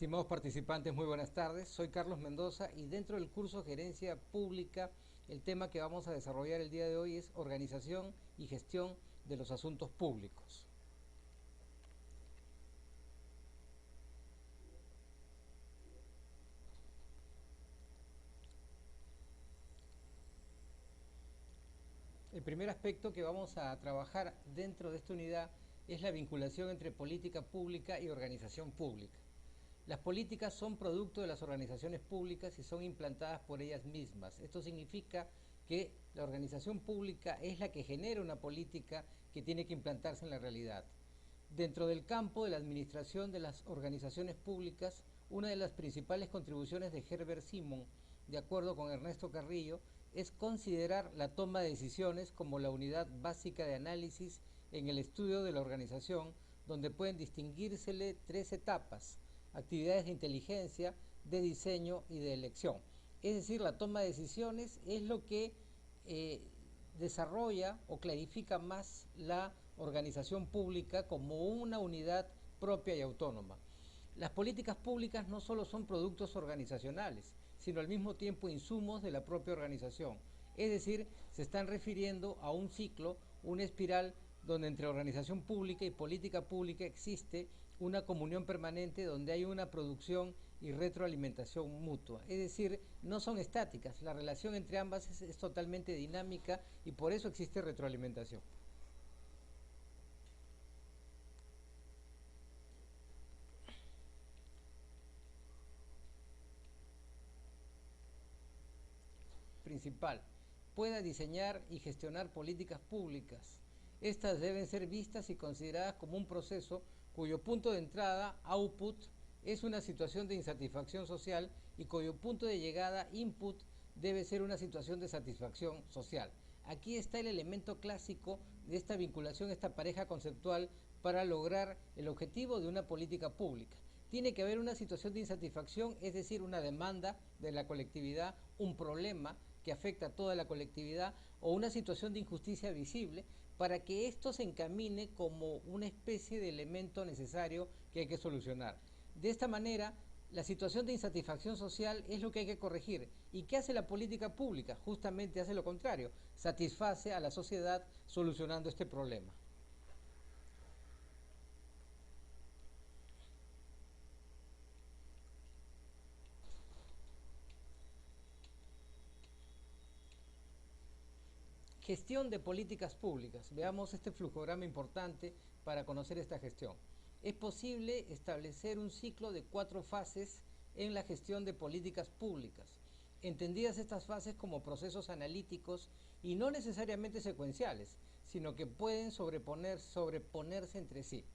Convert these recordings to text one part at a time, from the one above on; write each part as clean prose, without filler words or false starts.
Estimados participantes, muy buenas tardes. Soy Carlos Mendoza y dentro del curso Gerencia Pública, el tema que vamos a desarrollar el día de hoy es organización y gestión de los asuntos públicos. El primer aspecto que vamos a trabajar dentro de esta unidad es la vinculación entre política pública y organización pública. Las políticas son producto de las organizaciones públicas y son implantadas por ellas mismas. Esto significa que la organización pública es la que genera una política que tiene que implantarse en la realidad. Dentro del campo de la administración de las organizaciones públicas, una de las principales contribuciones de Herbert Simon, de acuerdo con Ernesto Carrillo, es considerar la toma de decisiones como la unidad básica de análisis en el estudio de la organización, donde pueden distinguírsele tres etapas: actividades de inteligencia, de diseño y de elección. Es decir, la toma de decisiones es lo que desarrolla o clarifica más la organización pública como una unidad propia y autónoma. Las políticas públicas no solo son productos organizacionales, sino al mismo tiempo insumos de la propia organización. Es decir, se están refiriendo a un ciclo, una espiral, donde entre organización pública y política pública existe una comunión permanente donde hay una producción y retroalimentación mutua. Es decir, no son estáticas, la relación entre ambas es totalmente dinámica y por eso existe retroalimentación. Principal, pueda diseñar y gestionar políticas públicas. Estas deben ser vistas y consideradas como un proceso cuyo punto de entrada, output, es una situación de insatisfacción social y cuyo punto de llegada, input, debe ser una situación de satisfacción social. Aquí está el elemento clásico de esta vinculación, esta pareja conceptual para lograr el objetivo de una política pública. Tiene que haber una situación de insatisfacción, es decir, una demanda de la colectividad, un problema que afecta a toda la colectividad o una situación de injusticia visible para que esto se encamine como una especie de elemento necesario que hay que solucionar. De esta manera, la situación de insatisfacción social es lo que hay que corregir. ¿Y qué hace la política pública? Justamente hace lo contrario, satisface a la sociedad solucionando este problema. Gestión de políticas públicas. Veamos este flujograma importante para conocer esta gestión. Es posible establecer un ciclo de 4 fases en la gestión de políticas públicas, entendidas estas fases como procesos analíticos y no necesariamente secuenciales, sino que pueden sobreponerse entre sí.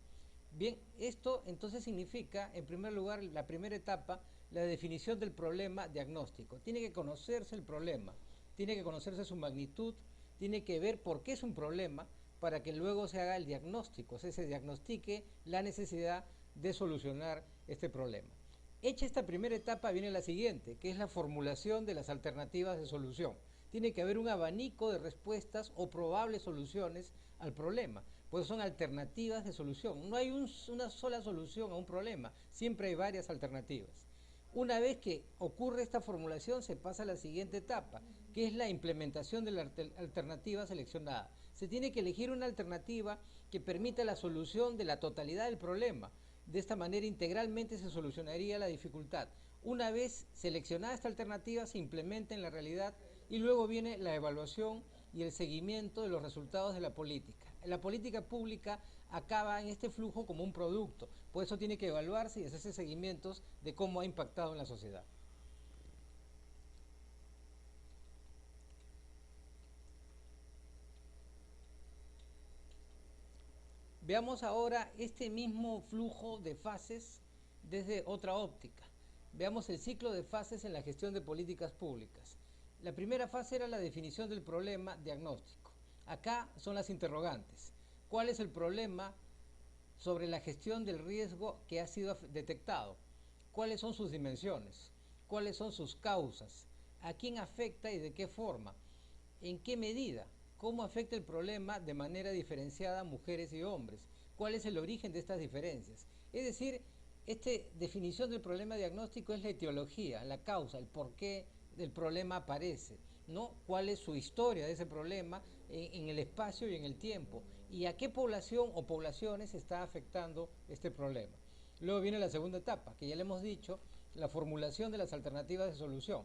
Bien, esto entonces significa, en primer lugar, la primera etapa, la definición del problema diagnóstico. Tiene que conocerse el problema, tiene que conocerse su magnitud, tiene que ver por qué es un problema para que luego se haga el diagnóstico, se diagnostique la necesidad de solucionar este problema. Hecha esta primera etapa viene la siguiente, que es la formulación de las alternativas de solución. Tiene que haber un abanico de respuestas o probables soluciones al problema, pues son alternativas de solución. No hay una sola solución a un problema, siempre hay varias alternativas. Una vez que ocurre esta formulación, se pasa a la siguiente etapa, que es la implementación de la alternativa seleccionada. Se tiene que elegir una alternativa que permita la solución de la totalidad del problema. De esta manera, integralmente se solucionaría la dificultad. Una vez seleccionada esta alternativa, se implementa en la realidad y luego viene la evaluación y el seguimiento de los resultados de la política. La política pública acaba en este flujo como un producto, por eso tiene que evaluarse y hacerse seguimientos de cómo ha impactado en la sociedad. Veamos ahora este mismo flujo de fases desde otra óptica. Veamos el ciclo de fases en la gestión de políticas públicas. La primera fase era la definición del problema diagnóstico. Acá son las interrogantes. ¿Cuál es el problema sobre la gestión del riesgo que ha sido detectado? ¿Cuáles son sus dimensiones? ¿Cuáles son sus causas? ¿A quién afecta y de qué forma? ¿En qué medida? ¿Cómo afecta el problema de manera diferenciada a mujeres y hombres? ¿Cuál es el origen de estas diferencias? Es decir, Esta definición del problema diagnóstico es la etiología, la causa, el por qué el problema aparece, ¿no? ¿Cuál es su historia de ese problema en el espacio y en el tiempo? ¿Y a qué población o poblaciones está afectando este problema? Luego viene la segunda etapa, que ya le hemos dicho, la formulación de las alternativas de solución.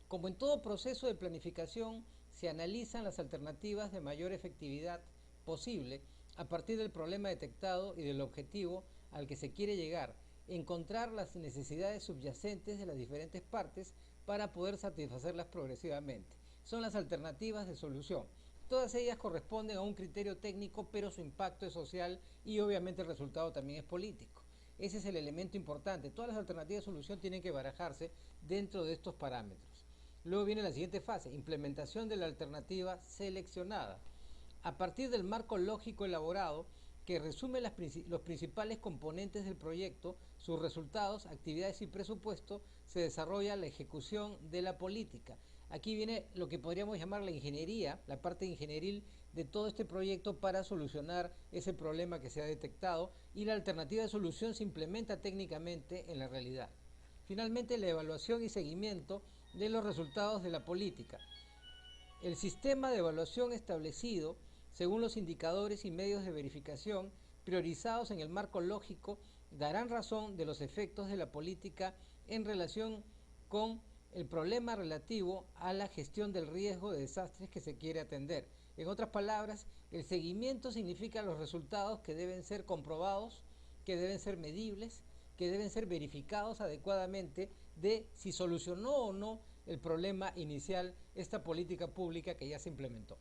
Como en todo proceso de planificación, se analizan las alternativas de mayor efectividad posible a partir del problema detectado y del objetivo al que se quiere llegar, encontrar las necesidades subyacentes de las diferentes partes para poder satisfacerlas progresivamente. Son las alternativas de solución. Todas ellas corresponden a un criterio técnico, pero su impacto es social y obviamente el resultado también es político. Ese es el elemento importante. Todas las alternativas de solución tienen que barajarse dentro de estos parámetros. Luego viene la siguiente fase, implementación de la alternativa seleccionada. A partir del marco lógico elaborado, que resume los principales componentes del proyecto, sus resultados, actividades y presupuesto, se desarrolla la ejecución de la política. Aquí viene lo que podríamos llamar la ingeniería, la parte ingenieril de todo este proyecto para solucionar ese problema que se ha detectado, y la alternativa de solución se implementa técnicamente en la realidad. Finalmente, la evaluación y seguimiento de los resultados de la política. El sistema de evaluación establecido según los indicadores y medios de verificación priorizados en el marco lógico darán razón de los efectos de la política en relación con el problema relativo a la gestión del riesgo de desastres que se quiere atender. En otras palabras, el seguimiento significa los resultados que deben ser comprobados, que deben ser medibles, que deben ser verificados adecuadamente de si solucionó o no el problema inicial esta política pública que ya se implementó.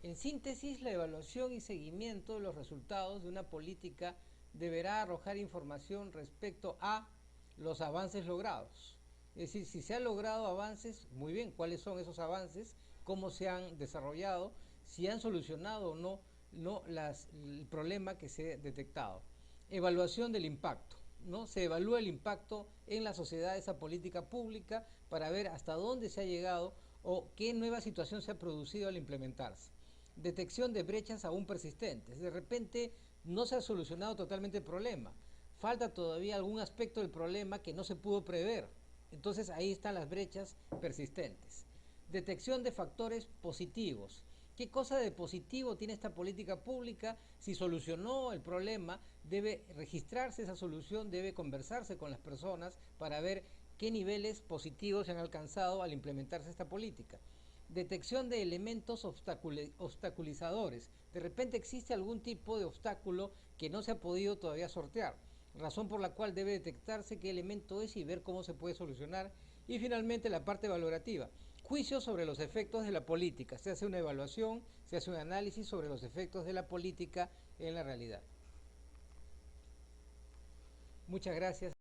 En síntesis, la evaluación y seguimiento de los resultados de una política deberá arrojar información respecto a los avances logrados. Es decir, si se han logrado avances, muy bien, ¿cuáles son esos avances? ¿Cómo se han desarrollado? Si han solucionado o no el problema que se ha detectado. Evaluación del impacto, ¿no? Se evalúa el impacto en la sociedad de esa política pública para ver hasta dónde se ha llegado o qué nueva situación se ha producido al implementarse. Detección de brechas aún persistentes. De repente no se ha solucionado totalmente el problema. Falta todavía algún aspecto del problema que no se pudo prever. Entonces ahí están las brechas persistentes. Detección de factores positivos. ¿Qué cosa de positivo tiene esta política pública? Si solucionó el problema, debe registrarse esa solución, debe conversarse con las personas para ver qué niveles positivos se han alcanzado al implementarse esta política. Detección de elementos obstaculizadores. De repente existe algún tipo de obstáculo que no se ha podido todavía sortear, razón por la cual debe detectarse qué elemento es y ver cómo se puede solucionar. Y finalmente la parte valorativa. Juicio sobre los efectos de la política. Se hace una evaluación, se hace un análisis sobre los efectos de la política en la realidad. Muchas gracias.